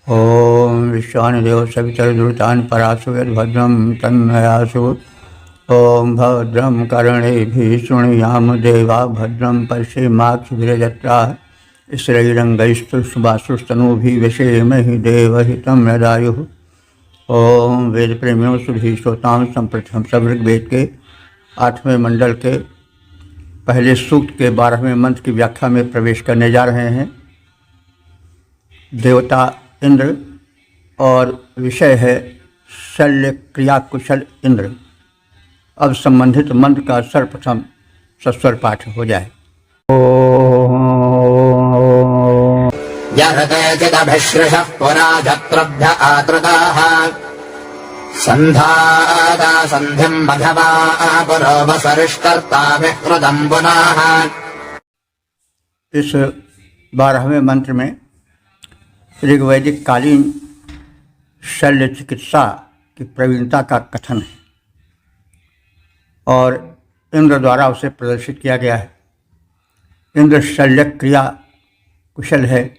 ओम विश्वानिदेव सवितरदुरितानि परासु यद्भद्रं तन्नयासु। ओम भद्रं कर्णेभिः शृणुयाम देवा भद्रं पश्येमाक्षभिर्यजत्राः स्थिरैरङ्गैस्तुष्टुवासुस्तनूभिः व्यसेमहि देवहितं यदायुः। ओम वेद प्रेमियों सुधी श्रोताओं संप्रथम सब ऋग्वेद के 8वें मंडल के पहले सूक्त के 12वें मंत्र की व्याख्या में प्रवेश करने जा रहे हैं। देवता इंद्र और विषय है शल्य क्रिया कुशल इंद्र। अब संबंधित मंत्र का सर्वप्रथम सस्वर पाठ हो जाए। पुरा जत्रभ्य आतृताः सन्धादा सन्धिं मघवा पुरोवसरिष्कर्ता विकृतं पुनः। इस 12वें मंत्र में ऋग्वैदिक कालीन शल्य चिकित्सा की प्रवीणता का कथन है और इंद्र द्वारा उसे प्रदर्शित किया गया है। इंद्र शल्य क्रिया कुशल है।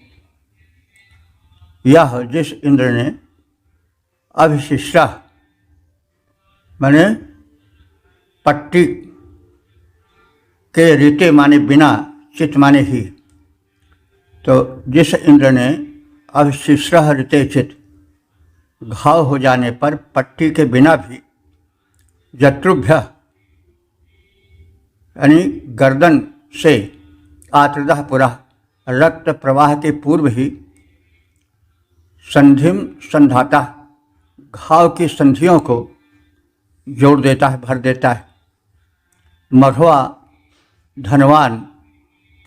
यह जिस इंद्र ने अभिशिष्टा माने पट्टी के रीते माने बिना, चित माने ही, तो जिस इंद्र ने अभिशिश्रह ऋते चित घाव हो जाने पर पट्टी के बिना भी जत्रुभ्य यानी गर्दन से आतृदः पुरा रक्त प्रवाह के पूर्व ही संधिम संधाता घाव की संधियों को जोड़ देता है, भर देता है। मघवा धनवान,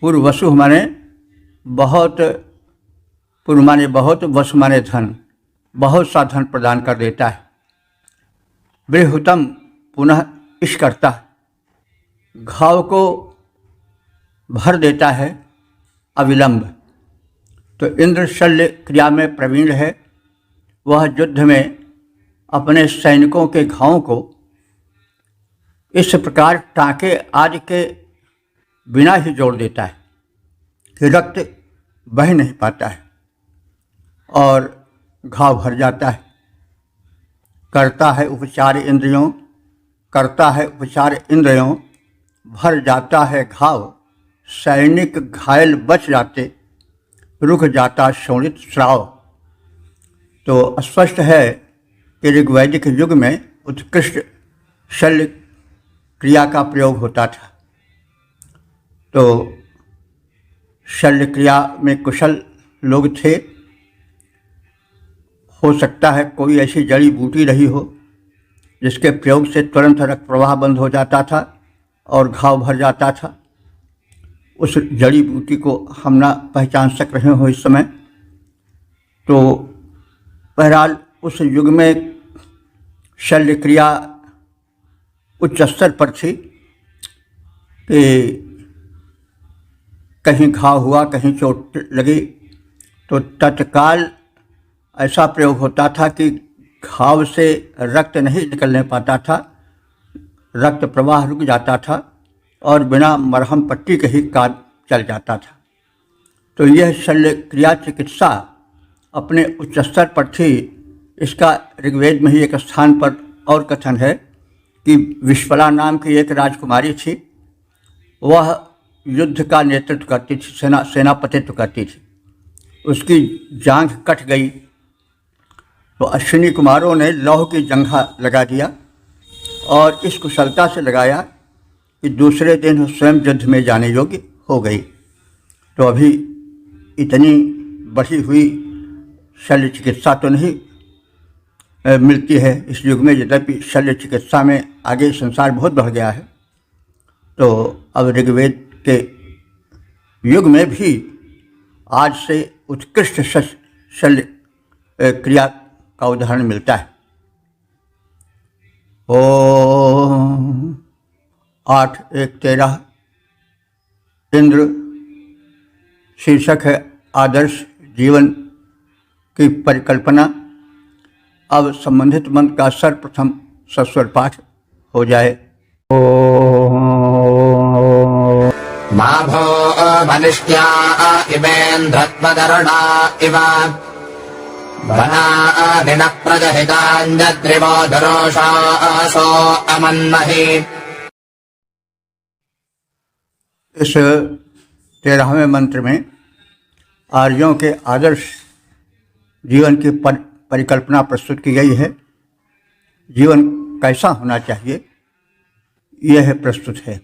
पूर्वसु माने बहुत, पूर्व माने बहुत, वसु माने धन, बहुत सा धन प्रदान कर देता है। बृहत्तम पुनः इश करता, घाव को भर देता है अविलंब। तो इंद्र शल्य क्रिया में प्रवीण है। वह युद्ध में अपने सैनिकों के घावों को इस प्रकार टाँके आदि के बिना ही जोड़ देता है कि रक्त बह नहीं पाता है और घाव भर जाता है। करता है उपचार इंद्रियों, करता है उपचार इंद्रियों, भर जाता है घाव, सैनिक घायल बच जाते, रुक जाता शोणित श्राव। तो स्पष्ट है कि ऋग्वैदिक युग में उत्कृष्ट शल्य क्रिया का प्रयोग होता था। तो शल्य क्रिया में कुशल लोग थे। हो सकता है कोई ऐसी जड़ी बूटी रही हो जिसके प्रयोग से तुरंत रक्त प्रवाह बंद हो जाता था और घाव भर जाता था। उस जड़ी बूटी को हम ना पहचान सक रहे हो इस समय। तो बहरहाल उस युग में शल्य क्रिया उच्च स्तर पर थी कि कहीं घाव हुआ, कहीं चोट लगी तो तत्काल ऐसा प्रयोग होता था कि घाव से रक्त नहीं निकलने पाता था, रक्त प्रवाह रुक जाता था और बिना मरहम पट्टी के ही काम चल जाता था। तो यह शल्य क्रिया चिकित्सा अपने उच्च स्तर पर थी। इसका ऋग्वेद में ही एक स्थान पर और कथन है कि विश्वला नाम की एक राजकुमारी थी। वह युद्ध का नेतृत्व करती थी, सेनापतित्व करती थी। उसकी जांघ कट गई तो अश्विनी कुमारों ने लौह की जंघा लगा दिया और इस कुशलता से लगाया कि दूसरे दिन स्वयं युद्ध में जाने योग्य हो गई। तो अभी इतनी बढ़ी हुई शल्य चिकित्सा तो नहीं मिलती है इस युग में, यद्यपि शल्य चिकित्सा में आगे संसार बहुत बढ़ गया है। तो अब ऋग्वेद के युग में भी आज से उत्कृष्ट शल्य क्रिया का उदाहरण मिलता है। ओम 8:1:13 इंद्र शीर्षक है आदर्श जीवन की परिकल्पना। अब संबंधित मंत्र का सर्वप्रथम सस्वर पाठ हो जाए। मा भो मनिष्ठ्या इमेन्द्रत्वदरुणा इव वनानि न प्रजहितान्यद्रिवो दुरोषासो अमन्महि। इस 13वें मंत्र में आर्यों के आदर्श जीवन की परिकल्पना प्रस्तुत की गई है। जीवन कैसा होना चाहिए यह प्रस्तुत है।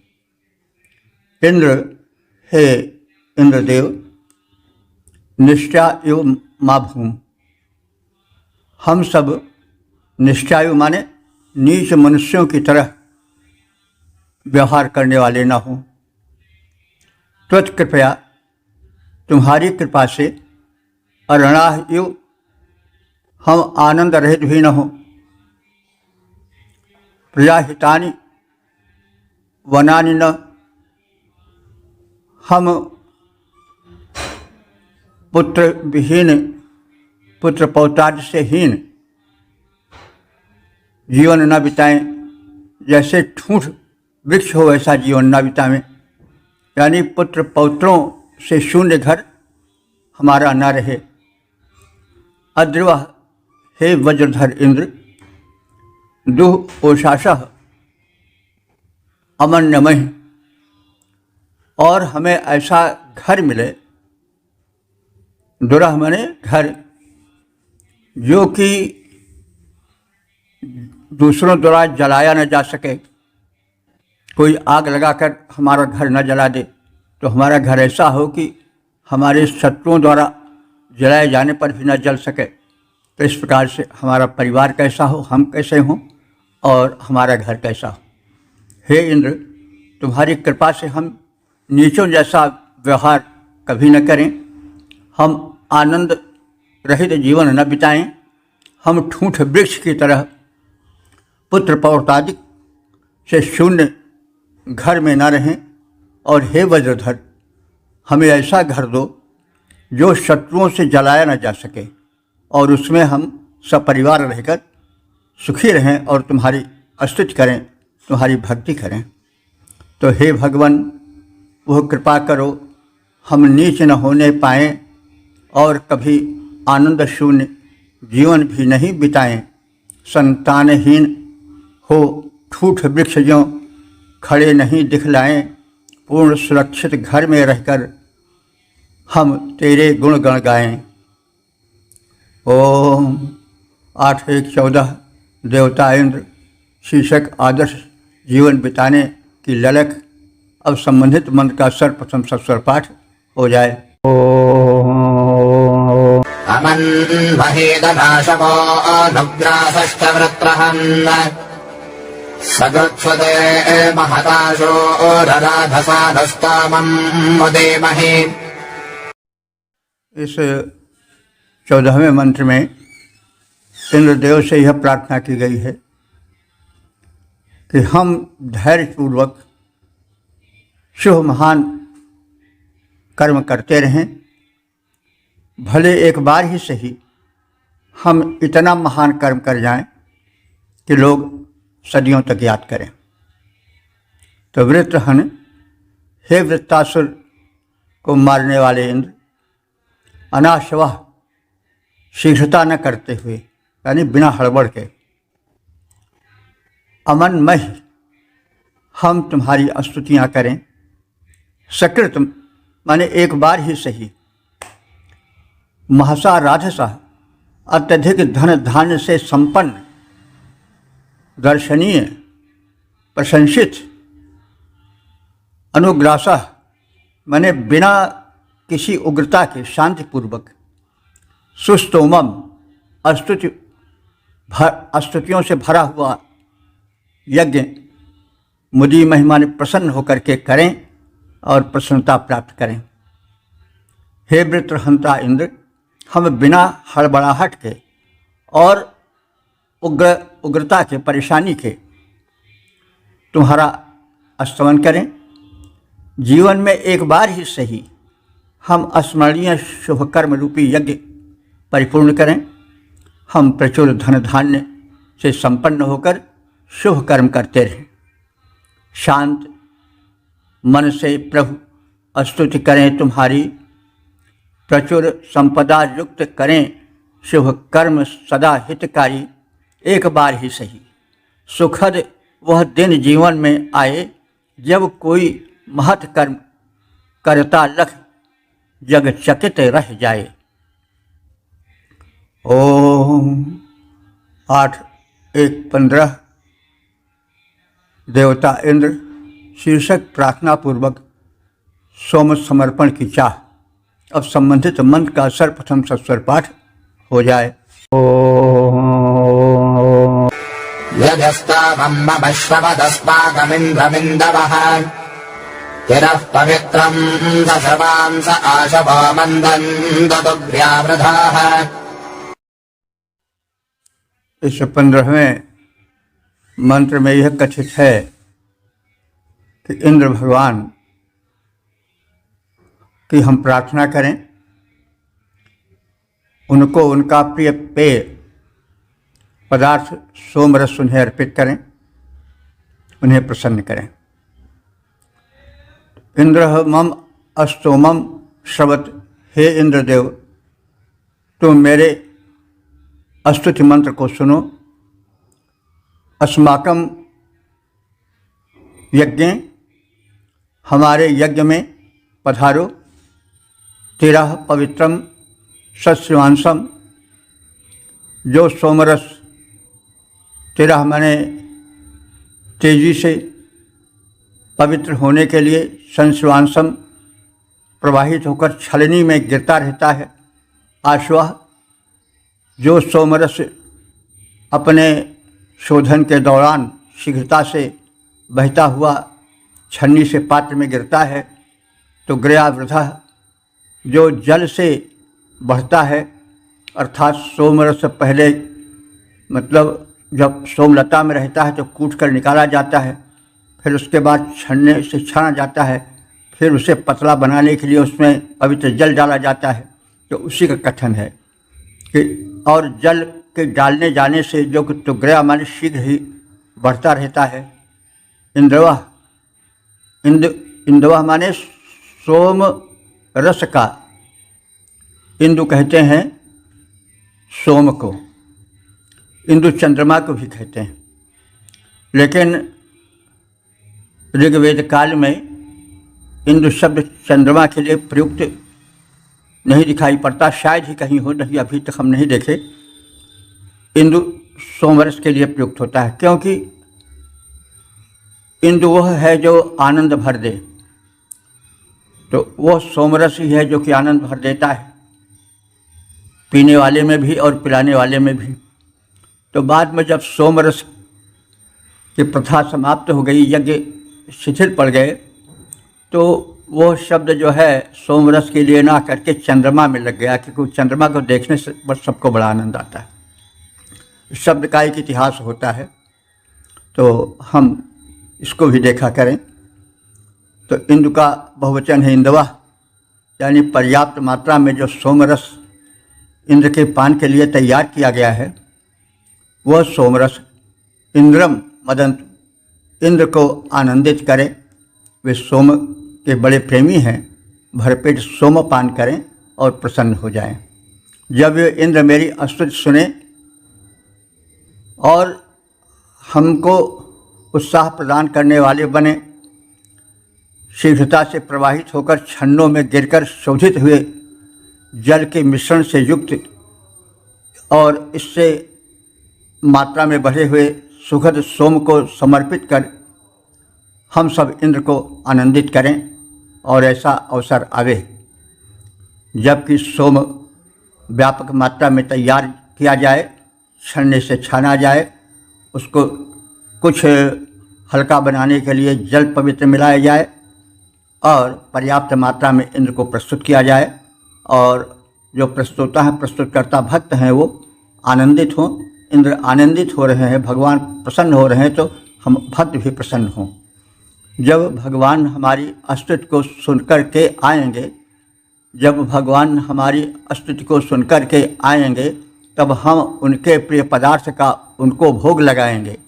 इंद्र, हे इंद्रदेव, निष्ठायु माँ भूम, हम सब निष्ठायु माने नीच मनुष्यों की तरह व्यवहार करने वाले न हों। त्वच कृपया तुम्हारी कृपा से अरणायु हम आनंद रहित भी न हो। प्रजाहितानि वनानि न, हम पुत्र विहीन, पुत्र पौत्रादि से हीन जीवन न बिताएं। जैसे ठूंठ वृक्ष हो वैसा जीवन न बिताएं, यानी पुत्र पौत्रों से शून्य घर हमारा न रहे। अद्रिव, हे वज्रधर इंद्र, दुह ओषाशः अमन्यमय, और हमें ऐसा घर मिले, दुरह माने घर, जो कि दूसरों द्वारा जलाया न जा सके। कोई आग लगाकर हमारा घर न जला दे, तो हमारा घर ऐसा हो कि हमारे शत्रुओं द्वारा जलाए जाने पर भी न जल सके। तो इस प्रकार से हमारा परिवार कैसा हो, हम कैसे हों और हमारा घर कैसा हो। हे इंद्र, तुम्हारी कृपा से हम नीचों जैसा व्यवहार कभी न करें, हम आनंद रहित जीवन न बिताएं, हम ठूंठ वृक्ष की तरह पुत्र पौत्रादि से शून्य घर में न रहें। और हे वज्रधर, हमें ऐसा घर दो जो शत्रुओं से जलाया न जा सके, और उसमें हम सपरिवार रहकर सुखी रहें और तुम्हारी स्तुति करें, तुम्हारी भक्ति करें। तो हे भगवान, वह कृपा करो हम नीच न होने पाएँ और कभी आनंद शून्य जीवन भी नहीं बिताएं। संतानहीन हो ठूठ वृक्ष ज्यों खड़े नहीं दिखलाएं, पूर्ण सुरक्षित घर में रहकर हम तेरे गुण गण गाएं। ओम 8-1-14 देवता इंद्र शीर्षक आदर्श जीवन बिताने की ललक। अब संबंधित मंत्र का सर्वप्रथम सस्वर पाठ हो जाए। अमन्महेदनाशवो अनुग्रासश्च वृत्रहन् सगृत्स्वते महताशो रराधसाधस्तामं मुदेमहे। इस 14वें मंत्र में इंद्रदेव से यह प्रार्थना की गई है कि हम धैर्यपूर्वक शुभ महान कर्म करते रहें। भले एक बार ही सही हम इतना महान कर्म कर जाएं कि लोग सदियों तक याद करें। तो वृत्रहन, हे वृत्तासुर को मारने वाले इंद्र, अनाशवः शीघ्रता न करते हुए, यानी बिना हड़बड़ के, अमनमय हम तुम्हारी स्तुतियाँ करें। सकृत माने एक बार ही सही, महसा राधसा अत्यधिक धन धान्य से संपन्न, दर्शनीय, प्रशंसित, अनुग्रासा माने बिना किसी उग्रता के शांतिपूर्वक, सुस्तोमम स्तुतियों से भरा हुआ यज्ञ मुदी महिमा ने प्रसन्न होकर के करें और प्रसन्नता प्राप्त करें। हे वृत्रहंता इंद्र, हम बिना हड़बड़ाहट के और उग्रता के, परेशानी के तुम्हारा स्तवन करें। जीवन में एक बार ही सही हम स्मरणीय शुभकर्म रूपी यज्ञ परिपूर्ण करें। हम प्रचुर धन धान्य से संपन्न होकर शुभ कर्म करते रहें। शांत मन से प्रभु स्तुति करें तुम्हारी, प्रचुर संपदा युक्त करें शुभ कर्म सदा हितकारी, एक बार ही सही। सुखद वह दिन जीवन में आए, जब कोई महत् कर्म करता लख जग चकित रह जाए। ओम 8:1:15 देवता इंद्र शीर्षक प्रार्थना पूर्वक सोम समर्पण की चाह। अब संबंधित मंत्र का सर्वप्रथम सस्वर पाठ हो जाए। ओम यजस्तामम् श्रवदस्माकमिन्द्रमिन्दवः चिरः पवित्रम् सर्वान् स आशवो मन्दन्तुभ्यावृधाः। इस 15वें मंत्र में यह कथित है कि इंद्र भगवान की हम प्रार्थना करें, उनको उनका प्रिय पेय पदार्थ सोमरस उन्हें अर्पित करें, उन्हें प्रसन्न करें। इंद्र मम अस्तोमम श्रवत, हे इंद्रदेव तुम मेरे स्तुति मंत्र को सुनो। अस्माकम यज्ञ, हमारे यज्ञ में पधारो। तेरा पवित्रम सस्यवांसम, जो सोमरस तेरा माने तेजी से पवित्र होने के लिए संस्वांसम प्रवाहित होकर छलनी में गिरता रहता है। आश्वाह, जो सोमरस अपने शोधन के दौरान शीघ्रता से बहता हुआ छन्नी से पात्र में गिरता है, तो ग्रयावृथा, जो जल से बढ़ता है, अर्थात सोमरस से पहले मतलब जब सोमलता में रहता है तो कूट कर निकाला जाता है, फिर उसके बाद छन्ने से छाना जाता है, फिर उसे पतला बनाने के लिए उसमें पवित्र जल डाला जाता है। तो उसी का कथन है कि और जल के डालने जाने से जो कि तुग्रया माने शीघ्र ही बढ़ता रहता है। इंद्रवाह, इंदुवाह माने सोम रस का, इंदु कहते हैं सोम को, इंदु चंद्रमा को भी कहते हैं, लेकिन ऋग्वेद काल में इंदु शब्द चंद्रमा के लिए प्रयुक्त नहीं दिखाई पड़ता, शायद ही कहीं हो, नहीं अभी तक हम नहीं देखे। इंदु सोमरस के लिए प्रयुक्त होता है, क्योंकि इंदु वह है जो आनंद भर दे, तो वह सोमरस ही है जो कि आनंद भर देता है, पीने वाले में भी और पिलाने वाले में भी। तो बाद में जब सोमरस की प्रथा समाप्त हो गई, यज्ञ शिथिल पड़ गए, तो वो शब्द जो है सोमरस के लिए ना करके चंद्रमा में लग गया, क्योंकि चंद्रमा को देखने से बस सबको बड़ा आनंद आता है। इस शब्द का एक इतिहास होता है, तो हम इसको भी देखा करें। तो इंदु का बहुवचन है इंदवा, यानी पर्याप्त मात्रा में जो सोमरस इंद्र के पान के लिए तैयार किया गया है, वह सोमरस इंद्रम मदंत, इंद्र को आनंदित करे। वे सोम के बड़े प्रेमी हैं, भरपेट सोम पान करें और प्रसन्न हो जाएं। जब वे इंद्र मेरी स्तुति सुने और हमको उत्साह प्रदान करने वाले बने, शीघ्रता से प्रवाहित होकर छन्नों में गिरकर शोधित हुए जल के मिश्रण से युक्त और इससे मात्रा में बढ़े हुए सुखद सोम को समर्पित कर हम सब इंद्र को आनंदित करें। और ऐसा अवसर आवे जबकि सोम व्यापक मात्रा में तैयार किया जाए, छन्ने से छाना जाए, उसको कुछ हल्का बनाने के लिए जल पवित्र मिलाया जाए और पर्याप्त मात्रा में इंद्र को प्रस्तुत किया जाए, और जो प्रस्तुता है, प्रस्तुतकर्ता भक्त हैं, वो आनंदित हों। इंद्र आनंदित हो रहे हैं, भगवान प्रसन्न हो रहे हैं, तो हम भक्त भी प्रसन्न हों। जब भगवान हमारी स्तुति को सुनकर के आएंगे, जब भगवान हमारी स्तुति को सुनकर के आएंगे, तब हम उनके प्रिय पदार्थ का उनको भोग लगाएंगे।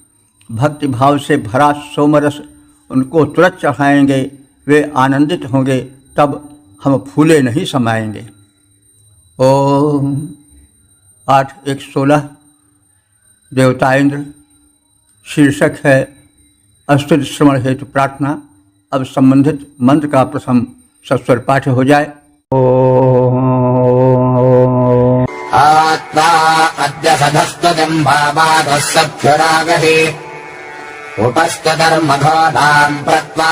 भक्ति भाव से भरा सोमरस उनको तुरंत चढ़ाएंगे, वे आनंदित होंगे, तब हम फूले नहीं समाएंगे। ओम 8:1:16 देवता इंद्र। शीर्षक है स्तुति श्रवण हेतु प्रार्थना। अब संबंधित मंत्र का प्रथम सस्वर पाठ हो जाए। आत्मा अद्य सधस्तुतिम् भावादः सत्युरागहि उपस्तधर्मघोधाम् प्रत्वा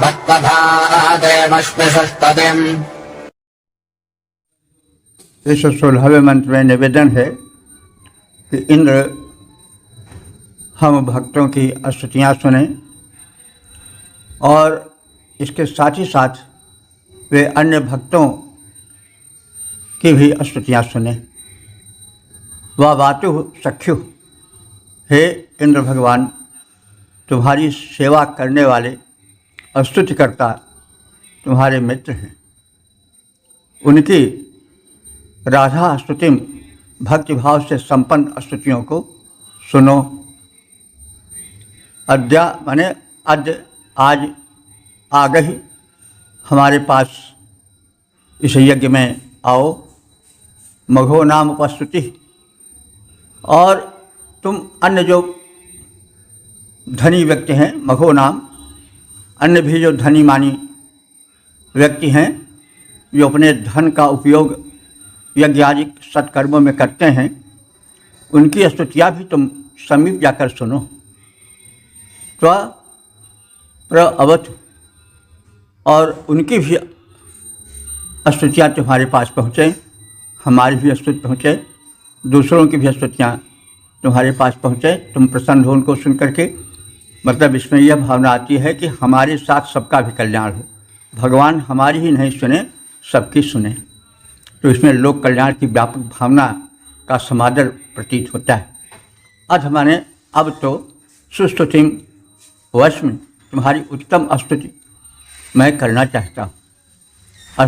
भक्तधादेमश्मि षष्टदिम्। इस 16वें मंत्र में निवेदन है कि इंद्र हम भक्तों की स्तुतियाँ सुने और इसके साथ ही साथ वे अन्य भक्तों की भी स्तुतियाँ सुने। वह वातु सख्यु, हे इंद्र भगवान, तुम्हारी सेवा करने वाले स्तुतिकर्ता तुम्हारे मित्र हैं। उनकी राधा स्तुतिम भक्तिभाव से संपन्न स्तुतियों को सुनो। अद्या माने अद्य, आज आ गई हमारे पास इस यज्ञ में आओ। मघो नाम उपस्तुति, और तुम अन्य जो धनी व्यक्ति हैं, मघो नाम, अन्य भी जो धनी मानी व्यक्ति हैं जो अपने धन का उपयोग यज्ञ आदि सत्कर्मों में करते हैं, उनकी स्तुतियाँ भी तुम समीप जाकर सुनो। प्रअवत, और उनकी भी स्तुतियाँ तुम्हारे पास पहुँचे, हमारी भी स्तुति पहुँचे, दूसरों की भी स्तुतियाँ तुम्हारे पास पहुँचे। तुम प्रसन्न हो उनको सुन करके। मतलब इसमें यह भावना आती है कि हमारे साथ सबका भी कल्याण हो। भगवान हमारी ही नहीं सुने, सबकी सुने। तो इसमें लोक कल्याण की व्यापक भावना का समादर प्रतीत होता है। अथ माने अब तो सुस्तुतिम वश में, तुम्हारी उत्तम स्तुति मैं करना चाहता हूँ।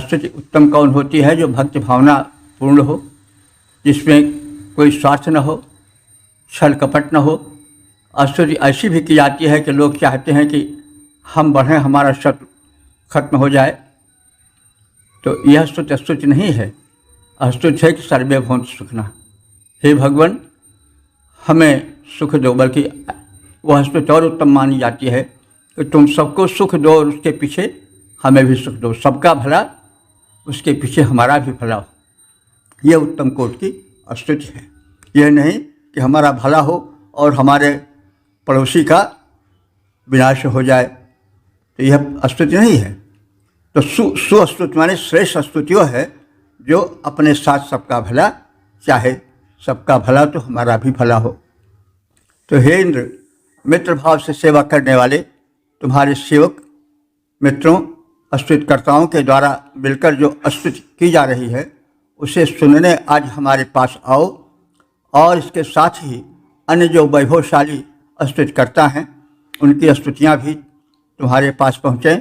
स्तुति उत्तम कौन होती है? जो भक्ति भावना पूर्ण हो, जिसमें कोई स्वार्थ न हो, छल कपट न हो। स्तुति ऐसी भी की जाती है कि लोग चाहते हैं कि हम बढ़ें, हमारा शत्रु खत्म हो जाए। तो यह स्तुति नहीं है। स्तुति है कि सर्वे भवन्तु सुखिनः, हे भगवान हमें सुख दो। बल्कि वह स्तुति और उत्तम मानी जाती है कि तुम सबको सुख दो और उसके पीछे हमें भी सुख दो। सबका भला, उसके पीछे हमारा भी भला हो। यह उत्तम कोटि की स्तुति है। यह नहीं कि हमारा भला हो और हमारे पड़ोसी का विनाश हो जाए, तो यह स्तुति नहीं है। तो सुस्तुति माने श्रेष्ठ स्तुति वो है जो अपने साथ सबका भला चाहे। सबका भला तो हमारा भी भला हो। तो हे इंद्र, मित्र भाव से सेवा करने वाले तुम्हारे सेवक मित्रों, स्तुतिकर्ताओं के द्वारा मिलकर जो स्तुति की जा रही है उसे सुनने आज हमारे पास आओ। और इसके साथ ही अन्य जो वैभवशाली स्तुतिकर्ता हैं उनकी स्तुतियाँ भी तुम्हारे पास पहुँचे,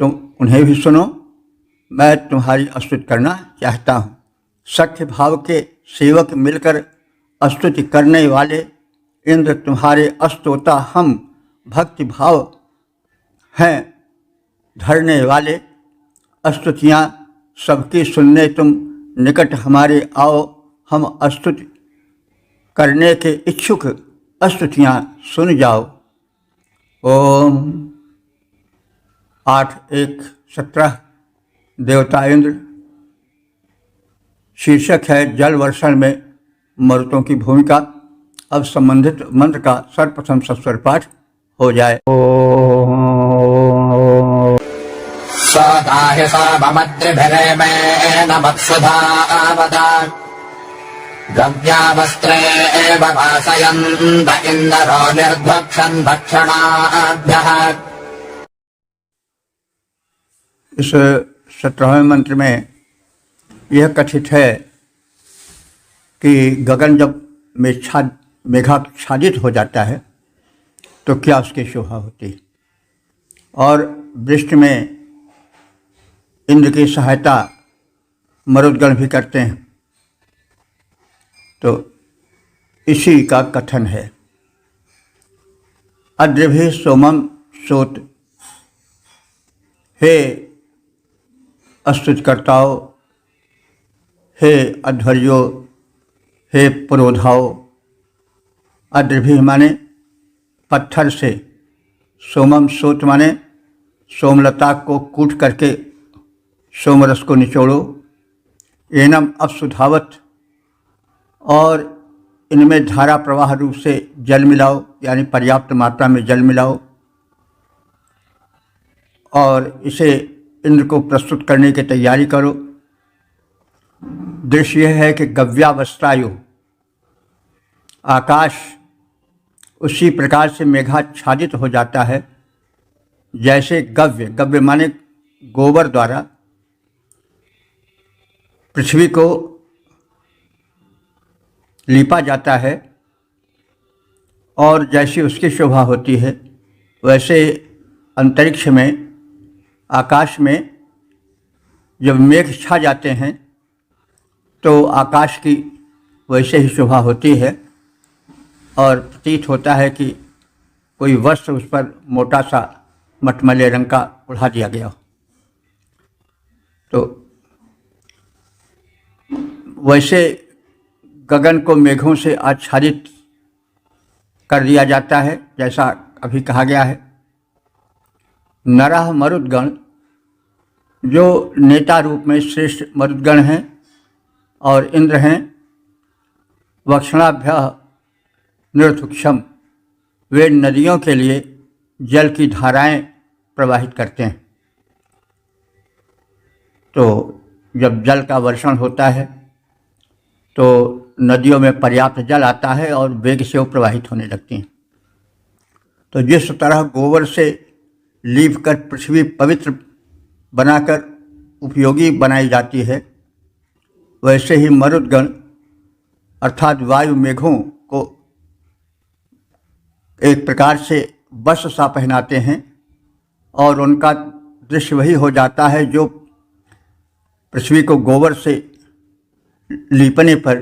तुम उन्हें भी सुनो। मैं तुम्हारी स्तुति करना चाहता हूँ। सख्य भाव के सेवक मिलकर स्तुति करने वाले इंद्र तुम्हारे स्तोता हम भक्ति भाव हैं धरने वाले। स्तुतियाँ सबकी सुनने तुम निकट हमारे आओ। हम स्तुति करने के इच्छुक स्तुतियाँ सुन जाओ। ओम 8:1:17 देवता इंद्र। शीर्षक है जल वर्षण में मरुतों की भूमिका। अब संबंधित मंत्र का सर्वप्रथम सस्वर पाठ हो जाए। सदाहि सामद्रिभिरेमेन मत्सुधावदा गव्यावस्त्रे एव भासयन्त इन्दरो निर्भक्षन् भक्षणाभ्यः। इस 17वें मंत्र में यह कथित है कि गगन जब मेघाच्छादित हो जाता है तो क्या उसकी शोभा होती है। और वृष्टि में इंद्र की सहायता मरुदगण भी करते हैं। तो इसी का कथन है। अद्रिभिः सोमम सोत, हे स्तुतिकर्ताओं, हे अध्वर्यो, हे पुरोधाओ, अद्रभि माने पत्थर से, सोमम सोत माने सोमलता को कूट करके सोमरस को निचोड़ो, एनम अपसुधावत, और इनमें धारा प्रवाह रूप से जल मिलाओ, यानी पर्याप्त मात्रा में जल मिलाओ, और इसे इंद्र को प्रस्तुत करने की तैयारी करो। दृश्य यह है कि गव्यावस्थायु, आकाश उसी प्रकार से मेघाच्छादित हो जाता है जैसे गव्य माने गोबर द्वारा पृथ्वी को लीपा जाता है, और जैसी उसकी शोभा होती है वैसे अंतरिक्ष में, आकाश में जब मेघ छा जाते हैं तो आकाश की वैसे ही शोभा होती है, और प्रतीत होता है कि कोई वस्त्र उस पर मोटा सा मटमैले रंग का उड़ा दिया गया हो। तो वैसे गगन को मेघों से आच्छादित कर दिया जाता है, जैसा अभी कहा गया है। नरः मरुद्गण, जो नेता रूप में श्रेष्ठ मरुद्गण हैं और इंद्र हैं, वक्षणाभ्य निर्धुक्षम, वे नदियों के लिए जल की धाराएं प्रवाहित करते हैं। तो जब जल का वर्षण होता है तो नदियों में पर्याप्त जल आता है और वेग से वो प्रवाहित होने लगती हैं। तो जिस तरह गोबर से लीप कर पृथ्वी पवित्र बनाकर उपयोगी बनाई जाती है, वैसे ही मरुद्गण अर्थात वायु मेघों को एक प्रकार से वस्त्र सा पहनाते हैं, और उनका दृश्य वही हो जाता है जो पृथ्वी को गोबर से लीपने पर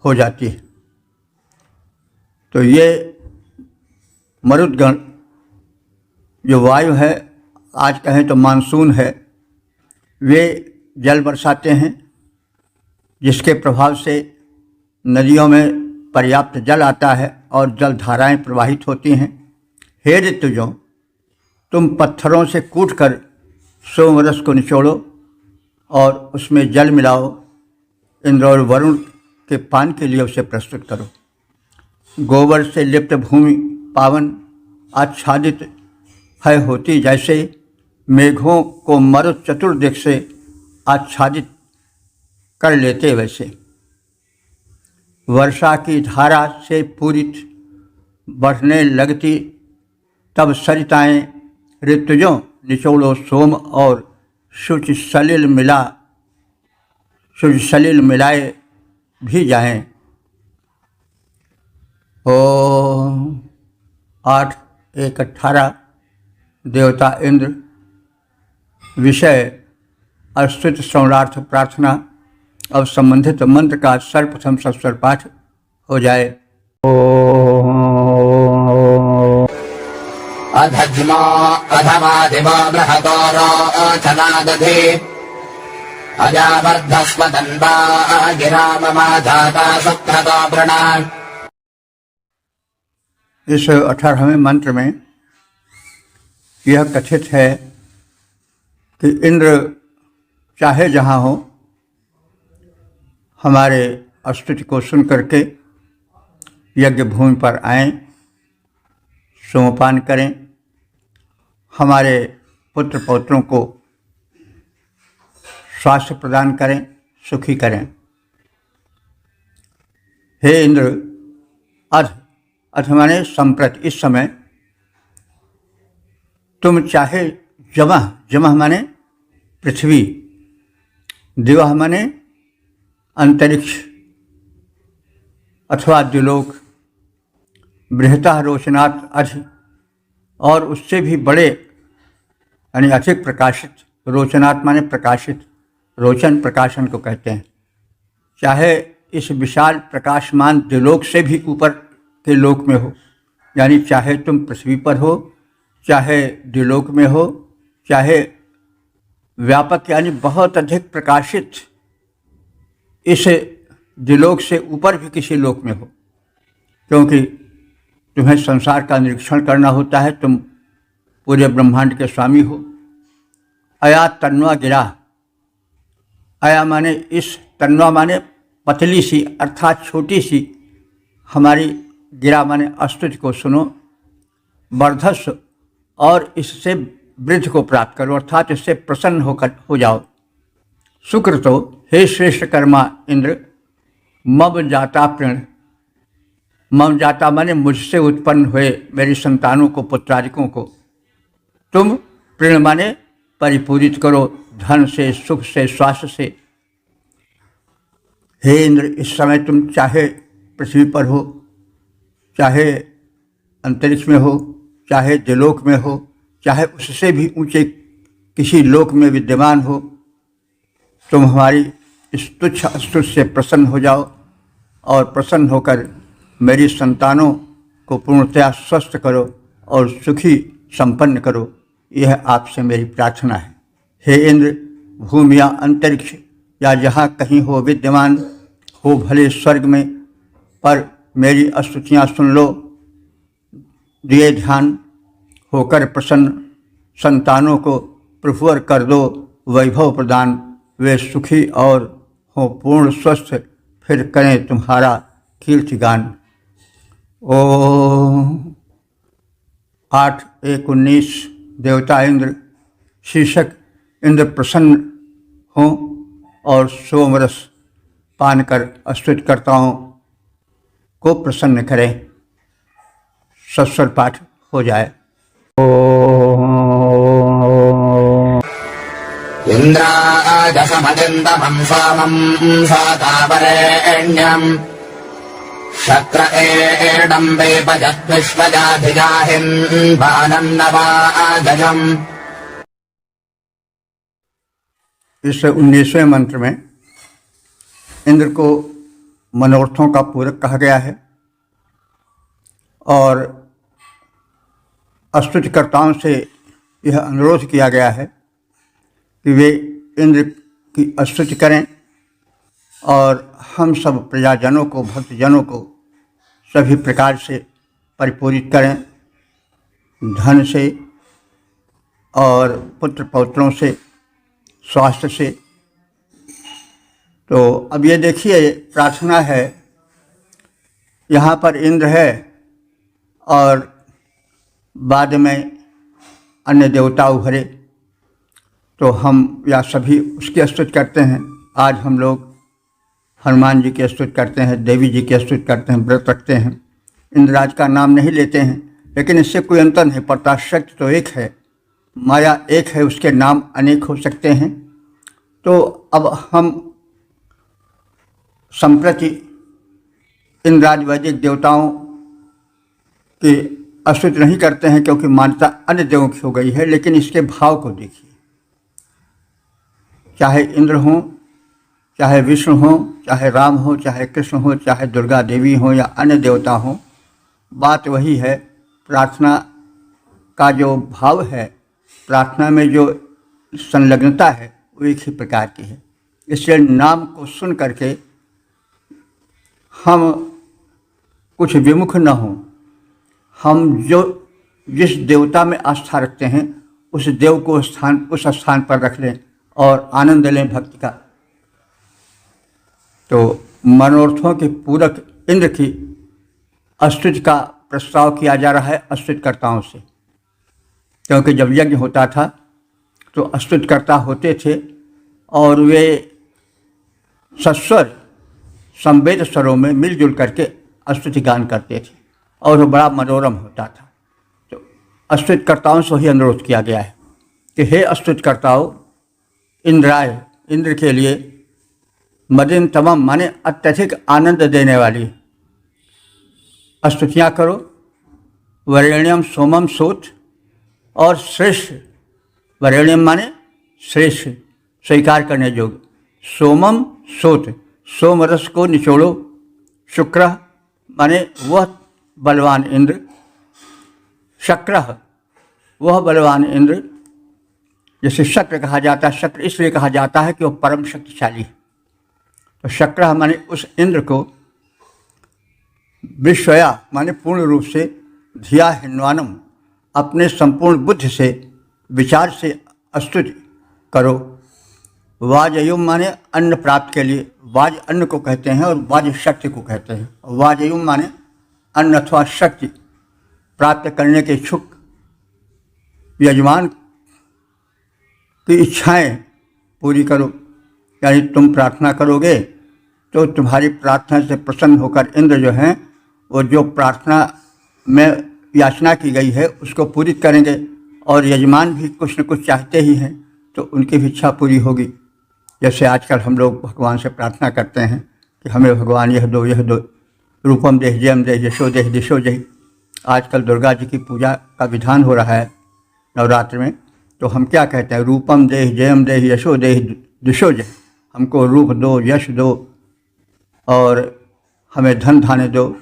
हो जाती है। तो ये मरुद्गण जो वायु है, आज कहें तो मानसून है, वे जल बरसाते हैं, जिसके प्रभाव से नदियों में पर्याप्त जल आता है और जल धाराएं प्रवाहित होती हैं। हे ऋतुजों, तुम पत्थरों से कूटकर सोमरस को निचोड़ो और उसमें जल मिलाओ, इंद्र और वरुण के पान के लिए उसे प्रस्तुत करो। गोबर से लिप्त भूमि पावन आच्छादित है होती, जैसे मेघों को मरुत चतुर्दिक से आच्छादित कर लेते वैसे। वर्षा की धारा से पूरित बढ़ने लगती, तब सरिताएं ऋतुजों निचोड़ो सोम और शुच सलिल मिलाए भी जाएं। 8:1:18 देवता इंद्र। विषय अस्तुत श्रवणार्थ प्रार्थना। अब संबंधित मंत्र का सर्वप्रथम सस्वर पाठ हो जाए। अधज्मा अधमादिवा बृहतोरो चनादधि अजावर्धस्वदन्वा गिराममाधाता सुक्रतो प्रणाम। इस 18वें मंत्र में यह कथित है कि इंद्र चाहे जहाँ हो, हमारे स्तुति को सुन करके यज्ञ भूमि पर आएं, सोमपान करें, हमारे पुत्र पौत्रों को स्वास्थ्य प्रदान करें, सुखी करें। हे इंद्र, अथ माने संप्रत, इस समय तुम चाहे जमह माने पृथ्वी, दिवह माने अंतरिक्ष अथवा द्युलोक, बृहतः रोशनात् अधि, और उससे भी बड़े यानी अधिक प्रकाशित, रोचनात् माने प्रकाशित, रोचन प्रकाशन को कहते हैं। चाहे इस विशाल प्रकाशमान द्युलोक से भी ऊपर के लोक में हो, यानी चाहे तुम पृथ्वी पर हो, चाहे द्युलोक में हो, चाहे व्यापक यानी बहुत अधिक प्रकाशित इस द्विलोक से ऊपर भी किसी लोक में हो, क्योंकि तुम्हें संसार का निरीक्षण करना होता है, तुम पूरे ब्रह्मांड के स्वामी हो। अया तन्वा गिरा, अया माने इस, तन्वा माने पतली सी अर्थात छोटी सी हमारी, गिरा माने स्तुति को सुनो, वर्धस्व और इससे वृद्धि को प्राप्त करो अर्थात इससे प्रसन्न होकर हो जाओ। शुक्र तो हे श्रेष्ठ कर्मा इंद्र, मम जाता प्रण, मम जाता माने मुझसे उत्पन्न हुए मेरी संतानों को, पुत्रादिकों को तुम प्रण माने परिपूरित करो, धन से, सुख से, स्वास्थ्य से। हे इंद्र, इस समय तुम चाहे पृथ्वी पर हो, चाहे अंतरिक्ष में हो, चाहे द्विलोक में हो, चाहे उससे भी ऊंचे किसी लोक में विद्यमान हो, तुम हमारी इस तुच्छ स्तुति से प्रसन्न हो जाओ और प्रसन्न होकर मेरी संतानों को पूर्णतया स्वस्थ करो और सुखी संपन्न करो। यह आपसे मेरी प्रार्थना है। हे इंद्र, भूमि या अंतरिक्ष या जहाँ कहीं हो विद्यमान हो, भले स्वर्ग में, पर मेरी स्तुतियाँ सुन लो, दिए ध्यान होकर प्रसन्न संतानों को प्रफुल्ल कर दो, वैभव प्रदान, वे सुखी और हो पूर्ण स्वस्थ, फिर करें तुम्हारा कीर्तिगान। ओम 8:1:19। देवता इंद्र, शीर्षक इंद्र प्रसन्न हों और सोमरस पान कर स्तुतिकर्ताओं को प्रसन्न करें। सस्वर पाठ हो जाए। इन्द्राजसमजन्तमं सोमं सातावरेण्यम् शक्र एडम्बे भजद्विश्वजाधिजाहिन्वानं नवागजम्। इस 19वें मंत्र में इंद्र को मनोरथों का पूरक कहा गया है और स्तुतिकर्ताओं से यह अनुरोध किया गया है कि वे इंद्र की स्तुति करें और हम सब प्रजाजनों को, भक्तजनों को सभी प्रकार से परिपूरित करें, धन से और पुत्र पौत्रों से, स्वास्थ्य से। तो अब ये देखिए, प्रार्थना है, यहाँ पर इंद्र है और बाद में अन्य देवता उभरे, तो हम या सभी उसकी स्तुति करते हैं। आज हम लोग हनुमान जी की स्तुति करते हैं, देवी जी की स्तुति करते हैं, व्रत रखते हैं, इंद्रराज का नाम नहीं लेते हैं, लेकिन इससे कोई अंतर नहीं पड़ता। शक्ति तो एक है, माया एक है, उसके नाम अनेक हो सकते हैं। तो अब हम संप्रति इंद्राज वैदिक देवताओं की स्तुति नहीं करते हैं क्योंकि मान्यता अन्य देवों की हो गई है, लेकिन इसके भाव को देखिए। चाहे इंद्र हों, चाहे विष्णु हों, चाहे राम हो, चाहे कृष्ण हो, चाहे दुर्गा देवी हो या अन्य देवता हों, बात वही है। प्रार्थना का जो भाव है, प्रार्थना में जो संलग्नता है, वो एक ही प्रकार की है। इसलिए नाम को सुन करके हम कुछ विमुख न हों। हम जिस देवता में आस्था रखते हैं, उस देव को उस स्थान पर रख लें और आनंद लें भक्ति का। तो मनोरथों के पूरक इंद्र की स्तुति का प्रस्ताव किया जा रहा है स्तुतिकर्ताओं से, क्योंकि जब यज्ञ होता था तो स्तुतिकर्ता होते थे और वे सस्वर संवेद स्वरों में मिलजुल करके स्तुति गान करते थे और वो बड़ा मनोरम होता था। तो स्तुतिकर्ताओं से ही अनुरोध किया गया है कि हे स्तुतिकर्ताओं, इंद्राय, इंद्र के लिए, मदिन तमम माने अत्यधिक आनंद देने वाली स्तुतियाँ करो। वरेण्यम सोमम सोत, और श्रेष्ठ, वरेण्यम माने श्रेष्ठ, स्वीकार करने योग्य, सोमम सोत, सोम रस को निचोड़ो। शुक्र माने वह बलवान इंद्र, शक्र वह बलवान इंद्र, जैसे शक्र कहा जाता है, शक्र इसलिए कहा जाता है कि वह परम शक्तिशाली है। तो शक्र माने उस इंद्र को, विश्वया माने पूर्ण रूप से, धिया हिन्वानम अपने संपूर्ण बुद्धि से, विचार से स्तुति करो। वाजयुम माने अन्न प्राप्त के लिए, वाज अन्न को कहते हैं और वाज शक्ति को कहते हैं। वाजयुम माने अन्न अथवा शक्ति प्राप्त करने के इच्छुक यजमान की इच्छाएं पूरी करो। यानी तुम प्रार्थना करोगे तो तुम्हारी प्रार्थना से प्रसन्न होकर इंद्र जो हैं वो जो प्रार्थना में याचना की गई है उसको पूरी करेंगे। और यजमान भी कुछ न कुछ चाहते ही हैं तो उनकी भी इच्छा पूरी होगी। जैसे आजकल हम लोग भगवान से प्रार्थना करते हैं कि हमें भगवान यह दो यह दो, रूपम देह जयम देह यशो देह दिशो जय। आजकल दुर्गा जी की पूजा का विधान हो रहा है नवरात्र में, तो हम क्या कहते हैं, रूपम देह जयम देह यशो देह दिशो जय। हमको रूप दो, यश दो और हमें धन धान्य दो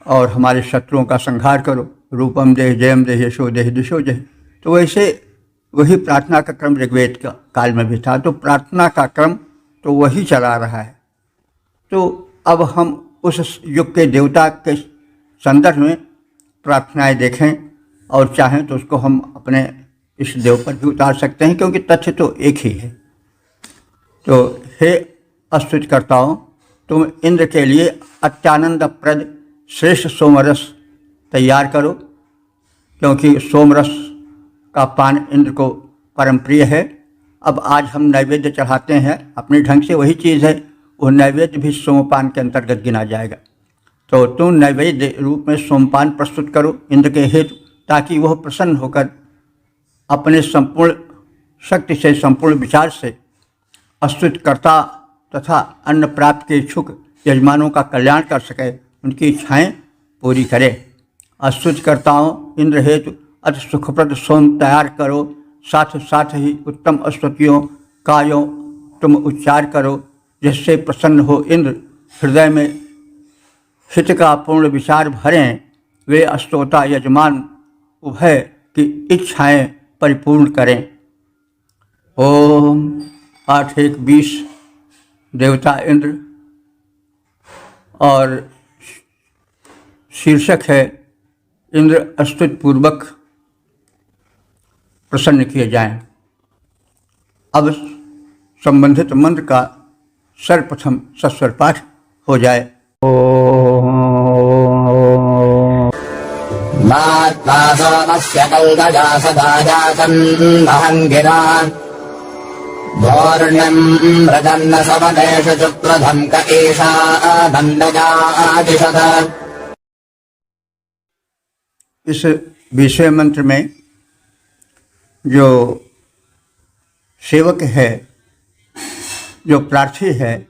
और हमारे शत्रुओं का संहार करो। रूपम देह जयम देह यशो देह दिशो जय। तो वैसे वही प्रार्थना का क्रम ऋग्वेद का काल में भी था, तो प्रार्थना का क्रम तो वही चला रहा है। तो अब हम उस युग के देवता के संदर्भ में प्रार्थनाएं देखें और चाहें तो उसको हम अपने इस देव पर भी उतार सकते हैं, क्योंकि तथ्य तो एक ही है। तो हे स्तुतिकर्ताओं, तुम इंद्र के लिए अत्यानंदप्रद श्रेष्ठ सोमरस तैयार करो, क्योंकि सोमरस का पान इंद्र को परम प्रिय है। अब आज हम नैवेद्य चढ़ाते हैं अपने ढंग से, वही चीज़ है, वो नैवेद्य भी सोमपान के अंतर्गत गिना जाएगा। तो तुम नैवेद्य रूप में सोमपान प्रस्तुत करो इंद्र के हेतु, ताकि वह प्रसन्न होकर अपने संपूर्ण शक्ति से, संपूर्ण विचार से स्तुतिकर्ता तथा अन्न प्राप्त के इच्छुक यजमानों का कल्याण कर सके, उनकी इच्छाएं पूरी करे। स्तुतिकर्ताओं इंद्र हेतु अति सुखप्रद सोम तैयार करो, साथ साथ ही उत्तम स्तुतियों का यो तुम उच्चार करो, जिससे प्रसन्न हो इंद्र हृदय में हित का पूर्ण विचार भरें। वे स्तोता यजमान उभय की इच्छाएं परिपूर्ण करें। ओम 8-1-20 देवता इंद्र और शीर्षक है इंद्र स्तुति पूर्वक प्रसन्न किए जाएं। अब संबंधित मंत्र का सर्वप्रथम सस्वर पाठ हो जाए। मात्वा सोमस्य कल्पजा सदा जातम् महङ्गिरान् धोर्ण्यम् व्रजन्न सवनेषु शुक्रधम् क एषा दण्डजातिशत। इस विषय मंत्र में जो सेवक है, जो प्रार्थी है,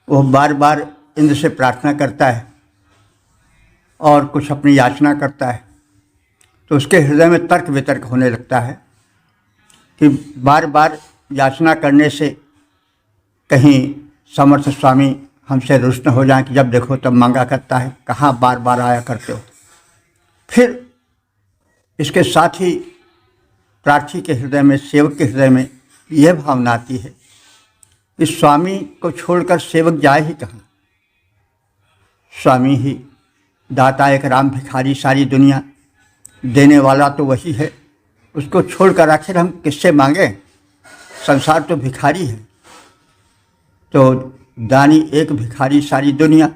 वह बार बार इंद्र से प्रार्थना करता है और कुछ अपनी याचना करता है, तो उसके हृदय में तर्क वितर्क होने लगता है कि बार बार याचना करने से कहीं समर्थ स्वामी हमसे रुष्ट न हो जाए कि जब देखो तब मांगा करता है, कहाँ बार बार आया करते हो। फिर इसके साथ ही प्रार्थी के हृदय में, सेवक के हृदय में यह भावना आती है कि स्वामी को छोड़कर सेवक जाए ही कहाँ। स्वामी ही दाता एक राम, भिखारी सारी दुनिया, देने वाला तो वही है, उसको छोड़कर आखिर हम किससे मांगे। संसार तो भिखारी है, तो दानी एक, भिखारी सारी दुनिया।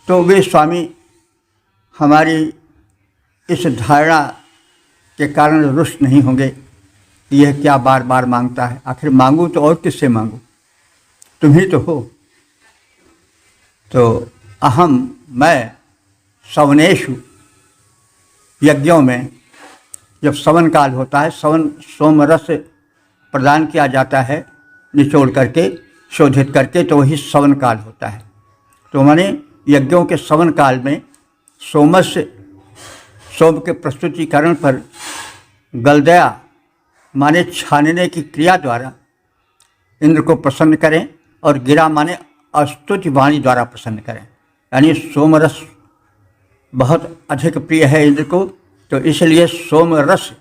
तो वे स्वामी हमारी इस धारणा के कारण रुष्ट नहीं होंगे कि यह क्या बार बार मांगता है। आखिर मांगूँ तो और किससे मांगूँ, तुम ही तो हो। तो अहम मैं सवनेषु, यज्ञों में जब सवन काल होता है, सवन सोमरस प्रदान किया जाता है निचोड़ करके, शोधित करके, तो वही सवन काल होता है। तो माने यज्ञों के सवन काल में सोमस्य, सोम के प्रस्तुतिकरण पर गलदया माने छानने की क्रिया द्वारा इंद्र को प्रसन्न करें, और गिरा माने स्तुति वाणी द्वारा प्रसन्न करें। यानी सोमरस बहुत अधिक प्रिय है इंद्र को, तो इसलिए सोमरस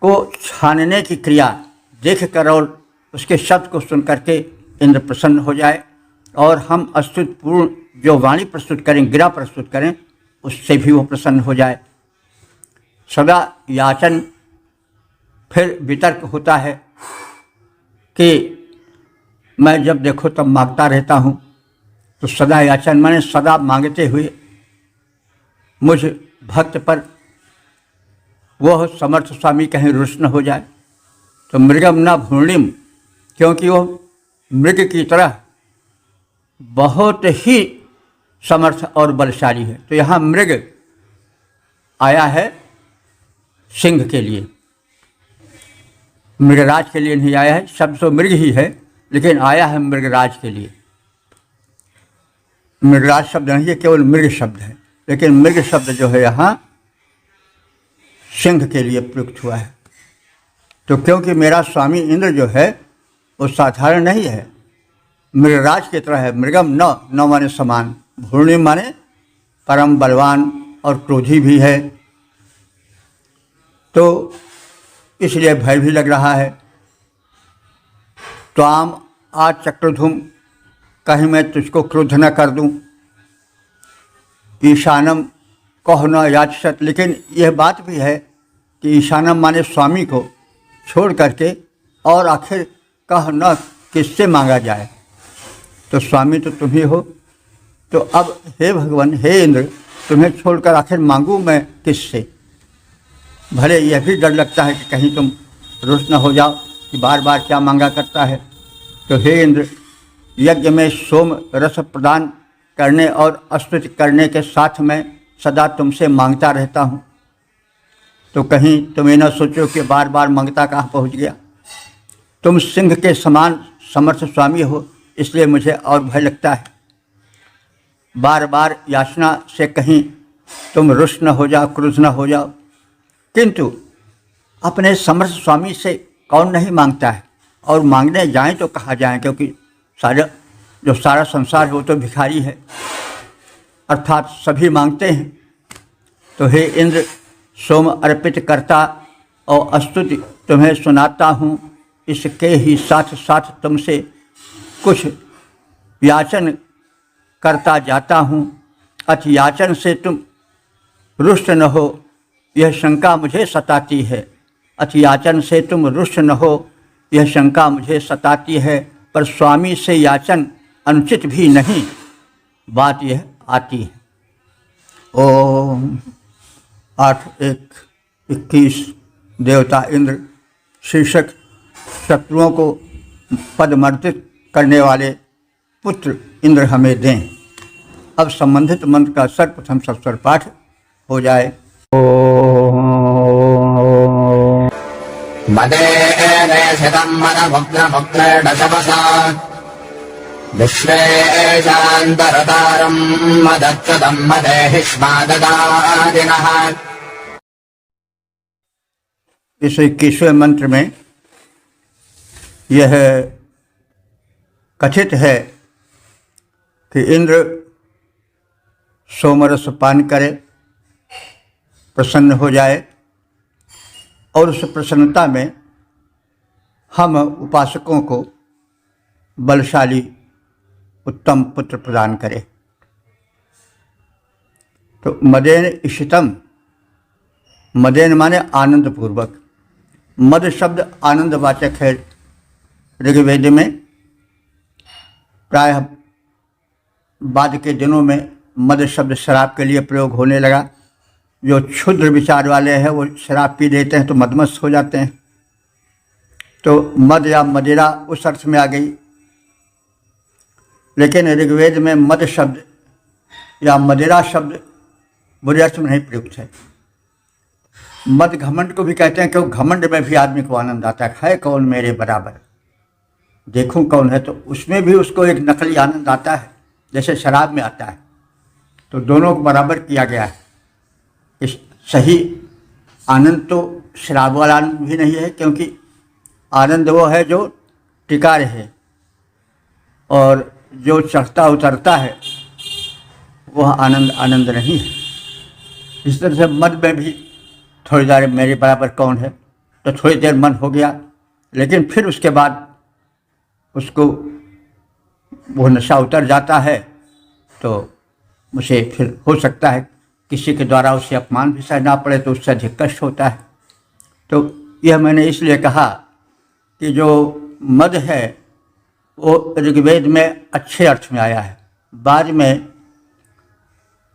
को छानने की क्रिया देख कर और उसके शब्द को सुन करके इंद्र प्रसन्न हो जाए और हम अस्तुतिपूर्ण जो वाणी प्रस्तुत करें, गिरा प्रस्तुत करें, उससे भी वो प्रसन्न हो जाए। सदा याचन फिर वितर्क होता है कि मैं जब देखो तब मांगता रहता हूँ, तो सदा याचन माने सदा मांगते हुए मुझ भक्त पर वह समर्थ स्वामी कहीं रुष्ण हो जाए। तो मृगम न भूर्णिम, क्योंकि वो मृग की तरह बहुत ही समर्थ और बलशाली है। तो यहाँ मृग आया है सिंह के लिए, मृगराज के लिए नहीं आया है। शब्द तो मृग ही है, लेकिन आया है मृगराज के लिए। मृगराज शब्द नहीं है, केवल मृग शब्द है, लेकिन मृग शब्द जो है यहाँ सिंह के लिए प्रयुक्त हुआ है। तो क्योंकि मेरा स्वामी इंद्र जो है वो साधारण नहीं है, मृगराज की तरह है। मृगम न माने समान, भूर्णिम माने परम बलवान और क्रोधी भी है। तो इसलिए भय भी लग रहा है। त्वाम आज चक्रधुम, कहीं मैं तुझको क्रोध न कर दूं। ईशानम कहो न याचत, लेकिन यह बात भी है कि ईशानम माने स्वामी को छोड़ करके और आखिर कह न किससे मांगा जाए। तो स्वामी तो तुम ही हो, तो अब हे भगवान, हे इंद्र, तुम्हें छोड़कर आखिर मांगूं मैं किससे। भले यह भी डर लगता है कि कहीं तुम रुष्ट न हो जाओ कि बार बार क्या मांगा करता है। तो हे इंद्र, यज्ञ में सोम रस प्रदान करने और स्तुति करने के साथ मैं सदा तुमसे मांगता रहता हूँ। तो कहीं तुम ये न सोचो कि बार बार मांगता कहाँ पहुँच गया। तुम सिंह के समान समर्थ स्वामी हो, इसलिए मुझे और भय लगता है। बार बार याचना से कहीं तुम रुष्ट न हो जाओ, क्रुद्ध न हो जाओ। किंतु अपने समर्थ स्वामी से कौन नहीं मांगता है, और मांगने जाएं तो कहाँ जाएं, क्योंकि सारा संसार है वो तो भिखारी है, अर्थात सभी मांगते हैं। तो हे इंद्र, सोम अर्पित करता और स्तुति तुम्हें सुनाता हूँ, इसके ही साथ साथ तुमसे कुछ याचन करता जाता हूँ। अति याचन से तुम रुष्ट न हो, यह शंका मुझे सताती है। अति याचन से तुम रुष्ट न हो, यह शंका मुझे सताती है। पर स्वामी से याचन अनुचित भी नहीं, बात यह आती है। ओम 8:1:21 देवता इंद्र शीर्षक शत्रुओं को पदमर्दित करने वाले पुत्र इंद्र हमें दें। अब संबंधित मंत्र का सर्वप्रथम सस्वर पाठ हो जाए। मदेने शतं मनमुग्नमुग्नेर्दशवसा विश्वेशान्तरतारं मदच्युतं मदेहिष्माददादिनः। इस 21वें मंत्र में यह कथित है कि इंद्र सोमरस पान करे, प्रसन्न हो जाए, और उस प्रसन्नता में हम उपासकों को बलशाली उत्तम पुत्र प्रदान करें। तो मदेन इशितम, मदेन माने आनंद पूर्वक। मद शब्द आनंदवाचक है। ऋग्वेद में प्रायः बाद के दिनों में मद शब्द शराब के लिए प्रयोग होने लगा। जो क्षुद्र विचार वाले हैं वो शराब पी लेते हैं तो मदमस्त हो जाते हैं। तो मद या मदिरा उस अर्थ में आ गई। लेकिन ऋग्वेद में मद शब्द या मदिरा शब्द बुरे अर्थ में नहीं प्रयुक्त है। मद घमंड को भी कहते हैं, क्योंकि घमंड में भी आदमी को आनंद आता है कौन मेरे बराबर, देखूं कौन है, तो उसमें भी उसको एक नकली आनंद आता है जैसे शराब में आता है। तो दोनों को बराबर किया गया है। इस सही आनंद तो शराब वाला आनंद भी नहीं है, क्योंकि आनंद वो है जो टिका रहे, और जो चढ़ता उतरता है वह आनंद आनंद नहीं है। इस तरह से मद में भी थोड़ी देर मेरे बराबर कौन है, तो थोड़ी देर मन हो गया, लेकिन फिर उसके बाद उसको वो नशा उतर जाता है तो उसे फिर हो सकता है किसी के द्वारा उसे अपमान भी सहना पड़े, तो उससे अधिक कष्ट होता है। तो यह मैंने इसलिए कहा कि जो मद है वो ऋग्वेद में अच्छे अर्थ में आया है, बाद में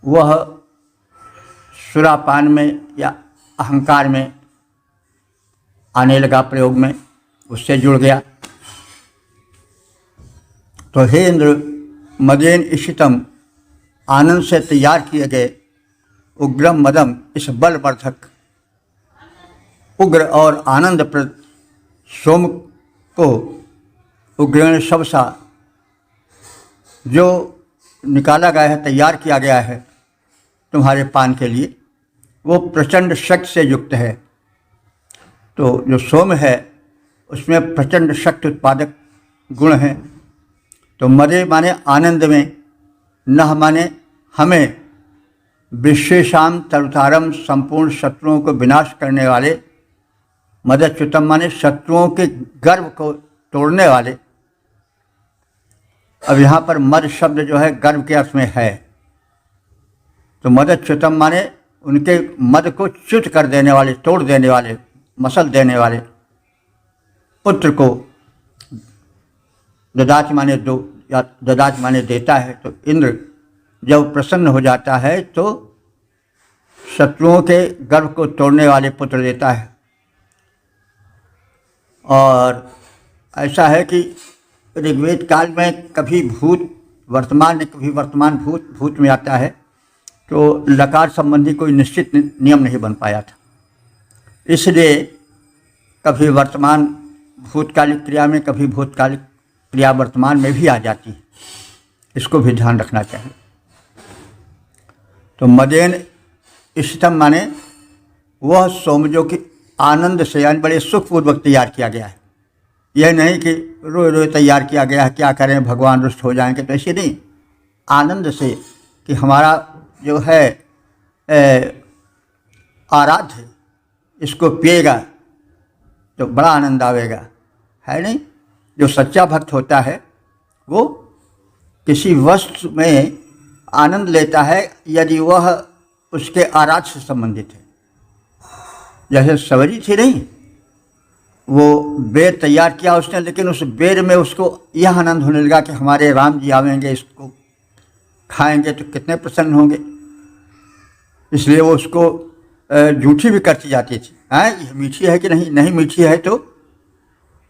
वह सुरापान में या अहंकार में आने लगा प्रयोग में, उससे जुड़ गया। तो हे इंद्र, मदेन इशितम, आनंद से तैयार किए गए उग्रम मदम, इस बलवर्धक उग्र और आनंदप्रद सोम को उग्रेण शवसा जो निकाला गया है, तैयार किया गया है तुम्हारे पान के लिए, वो प्रचंड शक्ति से युक्त है। तो जो सोम है उसमें प्रचंड शक्ति उत्पादक गुण हैं। तो मदे माने आनंद में, नह माने हमें, विश्वेशाम तरुतारम, संपूर्ण शत्रुओं को विनाश करने वाले, मदच्युतम माने शत्रुओं के गर्व को तोड़ने वाले। अब यहाँ पर मद शब्द जो है गर्व के अर्थ में है। तो मदच्युतम माने उनके मद को च्युत कर देने वाले, तोड़ देने वाले, मसल देने वाले। पुत्र को ददाच माने दो, या ददाच माने देता है। तो इंद्र जब प्रसन्न हो जाता है तो शत्रुओं के गर्व को तोड़ने वाले पुत्र देता है। और ऐसा है कि ऋग्वेद काल में कभी भूत वर्तमान में, कभी वर्तमान भूत में आता है, तो लकार संबंधी कोई निश्चित नियम नहीं बन पाया था। इसलिए कभी वर्तमान भूतकालिक क्रिया में, कभी भूतकालिक क्रिया वर्तमान में भी आ जाती है। इसको भी ध्यान रखना चाहिए। तो मदेन इष्टम माने वह सोम जो कि आनंद से, यानी बड़े सुखपूर्वक तैयार किया गया है। यह नहीं कि रोए रोए तैयार किया गया है, क्या करें भगवान रुष्ट हो जाएंगे, तो ऐसे नहीं, आनंद से कि हमारा जो है आराध्य इसको पिएगा तो बड़ा आनंद आवेगा, है नहीं। जो सच्चा भक्त होता है वो किसी वस्तु में आनंद लेता है यदि वह उसके आराध्य से संबंधित है। जैसे सवरी थी नहीं, वो बेर तैयार किया उसने, लेकिन उस बेर में उसको यह आनंद होने लगा कि हमारे राम जी आवेंगे, इसको खाएंगे तो कितने प्रसन्न होंगे। इसलिए वो उसको जूठी भी करती जाती थी, ये मीठी है कि नहीं, नहीं मीठी है तो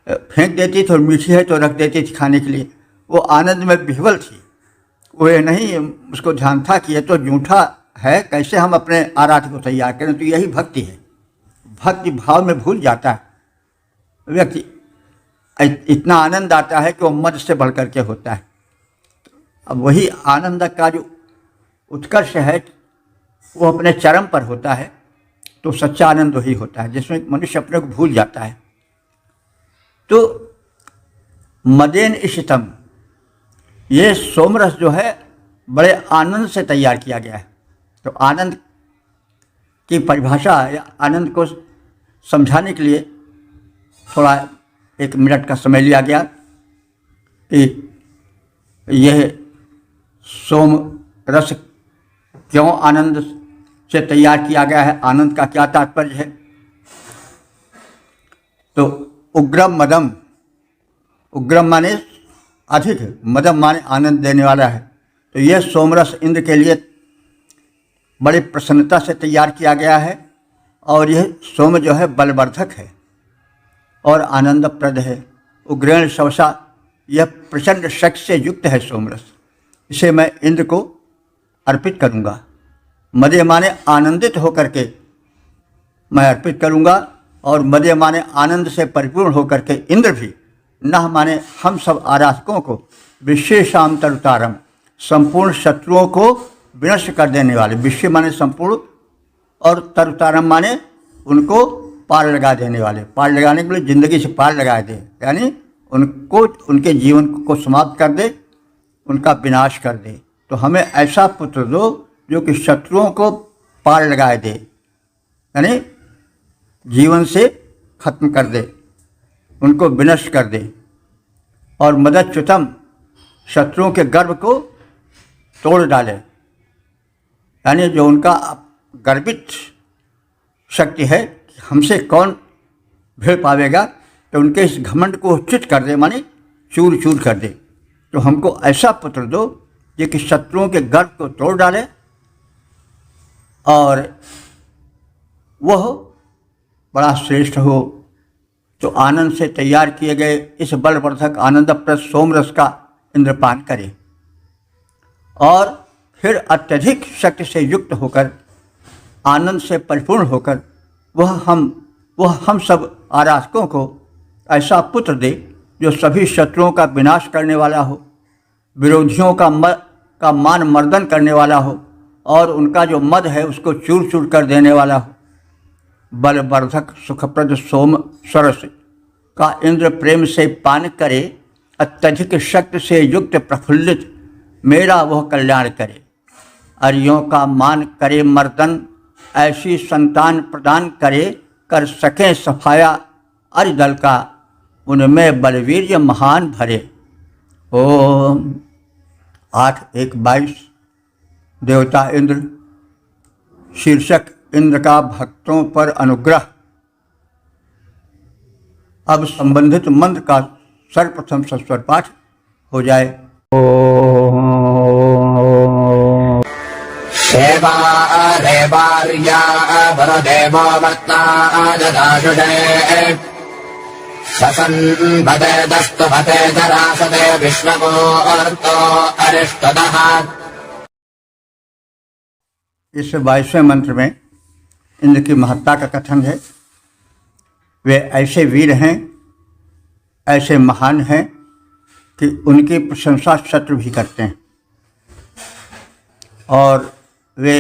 फेंक देती थी, और मीठी है तो रख देती थी खाने के लिए। वो आनंद में विह्वल थी। वो ये नहीं उसको ध्यान था कि ये तो जूठा है, कैसे हम अपने आराध्य को तैयार करें। तो यही भक्ति है। भक्ति भाव में भूल जाता है व्यक्ति, इतना आनंद आता है कि वो मद से बढ़ करके होता है। अब वही आनंद का जो उत्कर्ष है वो अपने चरम पर होता है, तो सच्चा आनंद वही होता है जिसमें मनुष्य अपने को भूल जाता है। तो मदेन इष्टम, ये सोमरस जो है बड़े आनंद से तैयार किया गया है। तो आनंद की परिभाषा या आनंद को समझाने के लिए थोड़ा 1 मिनट का समय लिया गया कि यह सोम रस क्यों आनंद से तैयार किया गया है, आनंद का क्या तात्पर्य है। तो उग्रम मदम, उग्रम माने अधिक, मदम माने आनंद देने वाला है। तो यह सोमरस इंद्र के लिए बड़ी प्रसन्नता से तैयार किया गया है। और यह सोम जो है बलवर्धक है और आनंदप्रद है। उग्रेण शवसा, यह प्रचंड शक्ति से युक्त है सोमरस। इसे मैं इंद्र को अर्पित करूँगा। मदे माने आनंदित होकर के मैं अर्पित करूँगा, और मदे माने आनंद से परिपूर्ण होकर के इंद्र भी, नह माने हम सब आराधकों को, विश्वेशाम तरुतारम, संपूर्ण शत्रुओं को विनष्ट कर देने वाले। विश्व माने संपूर्ण, और तरुतारम माने उनको पार लगा देने वाले। पार लगाने के लिए जिंदगी से पार लगा दे, यानी उनको, उनके जीवन को समाप्त कर दे, उनका विनाश कर दे। तो हमें ऐसा पुत्र दो जो कि शत्रुओं को पार लगाए दे, यानी जीवन से खत्म कर दे, उनको विनष्ट कर दे। और मदच्युतम, शत्रुओं के गर्व को तोड़ डाले। यानी जो उनका गर्वित शक्ति है कि हमसे कौन भिड़ पावेगा, तो उनके इस घमंड को चित कर दे, माने चूर चूर कर दे। तो हमको ऐसा पुत्र दो जो कि शत्रुओं के गर्व को तोड़ डाले और वह बड़ा श्रेष्ठ हो। तो आनंद से तैयार किए गए इस बलवर्धक आनंदप्रद सोमरस का इंद्रपान करे और फिर अत्यधिक शक्ति से युक्त होकर, आनंद से परिपूर्ण होकर वह हम सब आराधकों को ऐसा पुत्र दे जो सभी शत्रुओं का विनाश करने वाला हो, विरोधियों का मान मर्दन करने वाला हो और उनका जो मद है उसको चूर चूर कर देने वाला हो। बलवर्धक सुखप्रद सोम सरस का इंद्र प्रेम से पान करे, अत्यधिक शक्ति से युक्त प्रफुल्लित मेरा वह कल्याण करे। अरियों का मान करे मर्दन, ऐसी संतान प्रदान करे, कर सके सफाया अरि दल का, उनमें बलवीर्य महान भरे। ओम 8:1-22 देवता इंद्र शीर्षक इंद्र का भक्तों पर अनुग्रह। अब संबंधित मंत्र का सर्वप्रथम सस्वर पाठ हो जाए। सेवा रेवार्या वरदेवो वर्ता ददाशुषे ससन् भदे दस्तु भते जरासदे विश्वको अर्तो अरिष्टदः। इस 22वें मंत्र में इंद्र की महत्ता का कथन है। वे ऐसे वीर हैं, ऐसे महान हैं कि उनकी प्रशंसा शत्रु भी करते हैं और वे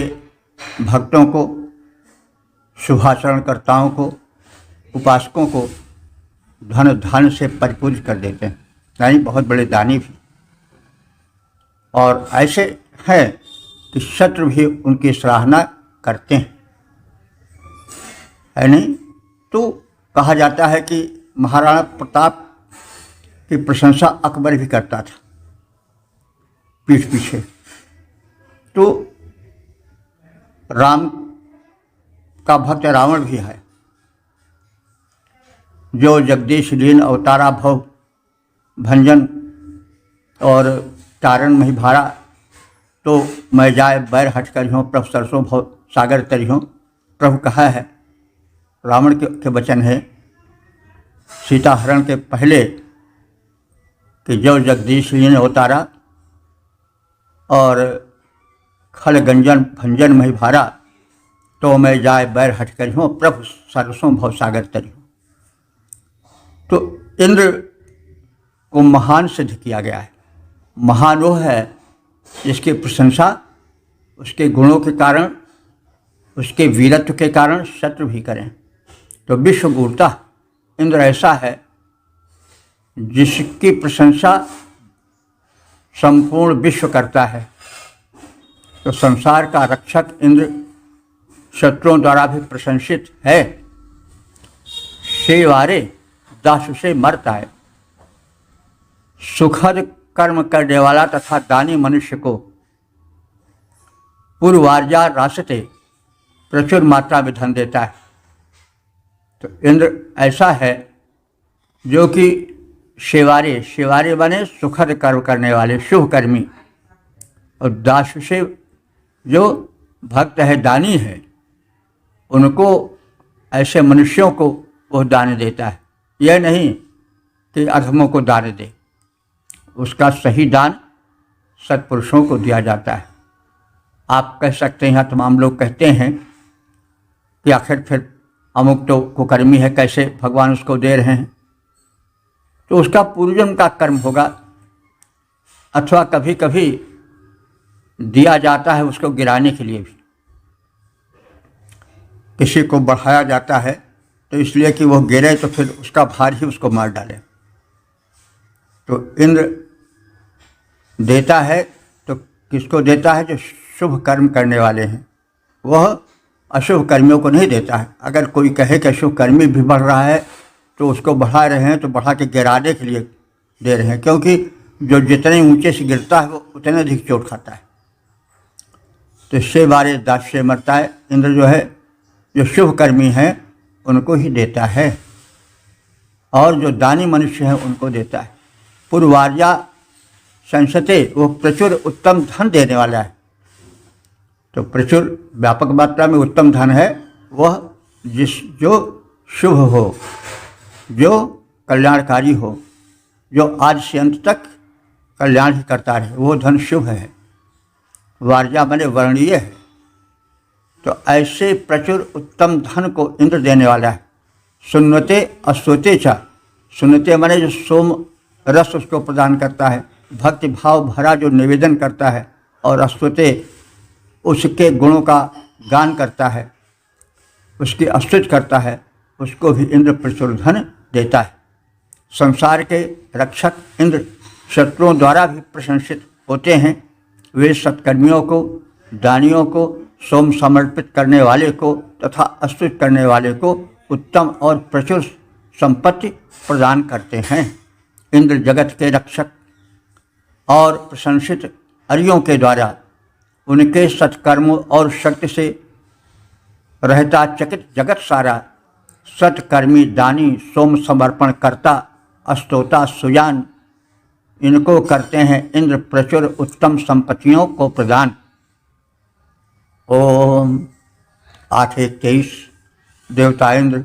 भक्तों को, शुभाचरणकर्ताओं को, उपासकों को धन धान से परिपूर्ण कर देते हैं, यानी बहुत बड़े दानी भी। और ऐसे हैं कि शत्रु भी उनकी सराहना करते हैं, है नहीं? तो कहा जाता है कि महाराणा प्रताप की प्रशंसा अकबर भी करता था पीठ पीछे। तो राम का भक्त रावण भी है, जो जगदीश लीन अवतारा भव भंजन और तारण मही भारा, तो मैं जाए बैर हट करियों प्रभु सरसों भव सागर तरियों। प्रभु कहा है, रावण के वचन है सीता हरण के पहले कि जो जगदीश लीन अवतारा और खल गंजन भंजन मही भारा, तो मैं जाए बैर हट करियों प्रभु सरसों भव सागर तरियों। तो इंद्र को महान सिद्ध किया गया है। महान वो है जिसकी प्रशंसा उसके गुणों के कारण, उसके वीरत्व के कारण शत्रु भी करें। तो विश्वगुरुता इंद्र ऐसा है जिसकी प्रशंसा संपूर्ण विश्व करता है। तो संसार का रक्षक इंद्र शत्रुओं द्वारा भी प्रशंसित है। शेवारे दासु से मरता है। सुखद कर्म करने वाला तथा दानी मनुष्य को पूर्वार्जा रास्ते प्रचुर मात्रा में धन देता है। तो इंद्र ऐसा है जो कि शेवारे बने सुखद कर्म करने वाले, शुभ कर्मी। और दासु से जो भक्त है, दानी है, उनको, ऐसे मनुष्यों को वह दान देता है। यह नहीं कि अधमों को दान दे, उसका सही दान सत्पुरुषों को दिया जाता है। आप कह सकते हैं, तमाम लोग कहते हैं कि आखिर फिर अमुक तो कुकर्मी है, कैसे भगवान उसको दे रहे हैं? तो उसका पूर्वजन्म का कर्म होगा, अथवा कभी कभी दिया जाता है उसको गिराने के लिए भी। किसी को बढ़ाया जाता है तो इसलिए कि वह गिरे तो फिर उसका भार ही उसको मार डाले। तो इंद्र देता है तो किसको देता है? जो शुभ कर्म करने वाले हैं। वह अशुभ कर्मियों को नहीं देता है। अगर कोई कहे कि अशुभ कर्मी भी बढ़ रहा है तो उसको बढ़ा रहे हैं, तो बढ़ा के गिराने के लिए दे रहे हैं, क्योंकि जो जितने ऊंचे से गिरता है वो उतने अधिक चोट खाता है। तो इससे बारे दास से मरता है। इंद्र जो है, जो शुभ कर्मी है उनको ही देता है, और जो दानी मनुष्य है उनको देता है। पूर्वार्या संसते, वो प्रचुर उत्तम धन देने वाला है। तो प्रचुर व्यापक मात्रा में उत्तम धन है वह जो शुभ हो, जो कल्याणकारी हो, जो आज से अंत तक कल्याण ही करता रहे, वो धन शुभ है। वार्या माने वर्णीय है। तो ऐसे प्रचुर उत्तम धन को इंद्र देने वाला है। सुन्नते अश्वते चा, सुन्नते माने जो सोम रस उसको प्रदान करता है, भक्ति भाव भरा जो निवेदन करता है, और अश्वते उसके गुणों का गान करता है, उसकी स्तुति करता है, उसको भी इंद्र प्रचुर धन देता है। संसार के रक्षक इंद्र शत्रुओं द्वारा भी प्रशंसित होते हैं। वे सत्कर्मियों को, दानियों को, सोम समर्पित करने वाले को तथा स्तुति करने वाले को उत्तम और प्रचुर संपत्ति प्रदान करते हैं। इंद्र जगत के रक्षक और प्रशंसित हरियों के द्वारा उनके सत्कर्मों और शक्ति से रहता चकित जगत सारा सत्कर्मी, दानी, सोम समर्पण करता, स्तोता, सुजान, इनको करते हैं इंद्र प्रचुर उत्तम संपत्तियों को प्रदान। ओम 8:23 देवता इंद्र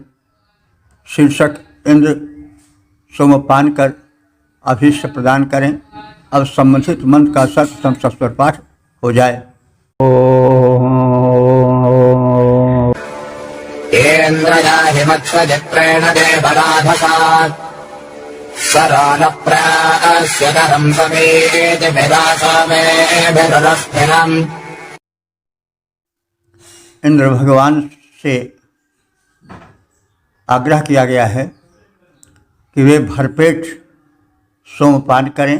शीर्षक इंद्र सोमपान कर अभीष्ट प्रदान करें। अब संबंधित मंत्र का सस्वर पाठ हो जाए। इंद्रयाहिमत्सजत्रेण देवराधसात् शरणप्रास्यकरं समेत विदासमेभिरस्थिरम्। इंद्र भगवान से आग्रह किया गया है कि वे भरपेट सोमपान करें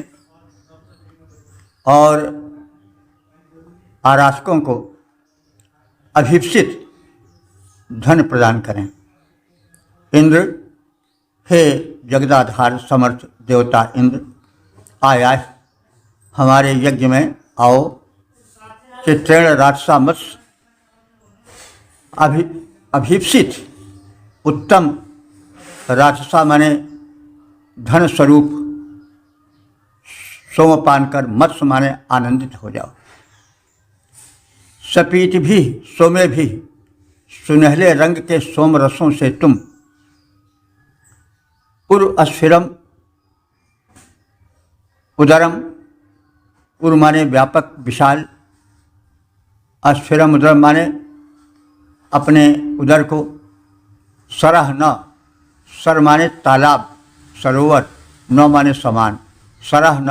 और आराधकों को अभीप्सित धन प्रदान करें। इंद्र, हे जगदाधार समर्थ देवता इंद्र, आया हमारे यज्ञ में आओ। चित्रेण राजसा मत्स्य अभीप्सित उत्तम राजसा माने धन स्वरूप सोमपान कर मत्स्य माने आनंदित हो जाओ। सपीत भी सोमे भी, सुनहले रंग के सोम रसों से तुम पूर्वस्फिरम उदरम, पूर्व माने व्यापक विशाल, अस्फिरम उदरम माने अपने उदर को, सरह न, सर माने तालाब सरोवर, न माने समान, सरह न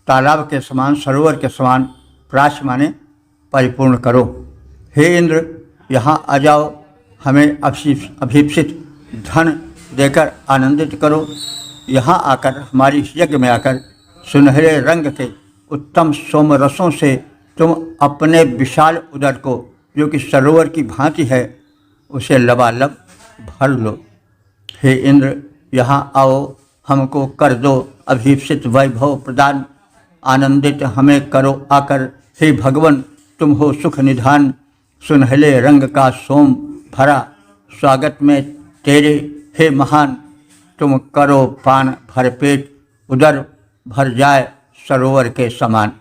तालाब के समान, सरोवर के समान, प्राश माने परिपूर्ण करो। हे इंद्र, यहाँ आ जाओ, हमें अभीप्सित धन देकर आनंदित करो। यहाँ आकर, हमारी इस यज्ञ में आकर, सुनहरे रंग के उत्तम सोम रसों से तुम अपने विशाल उदर को, जो कि सरोवर की भांति है, उसे लबालब भर लो। हे इंद्र, यहाँ आओ, हमको कर दो अभीप्सित वैभव प्रदान, आनंदित हमें करो आकर। हे भगवान, तुम हो सुख निधान, सुनहले रंग का सोम भरा स्वागत में तेरे। हे महान, तुम करो पान भरपेट, उदर भर जाए सरोवर के समान।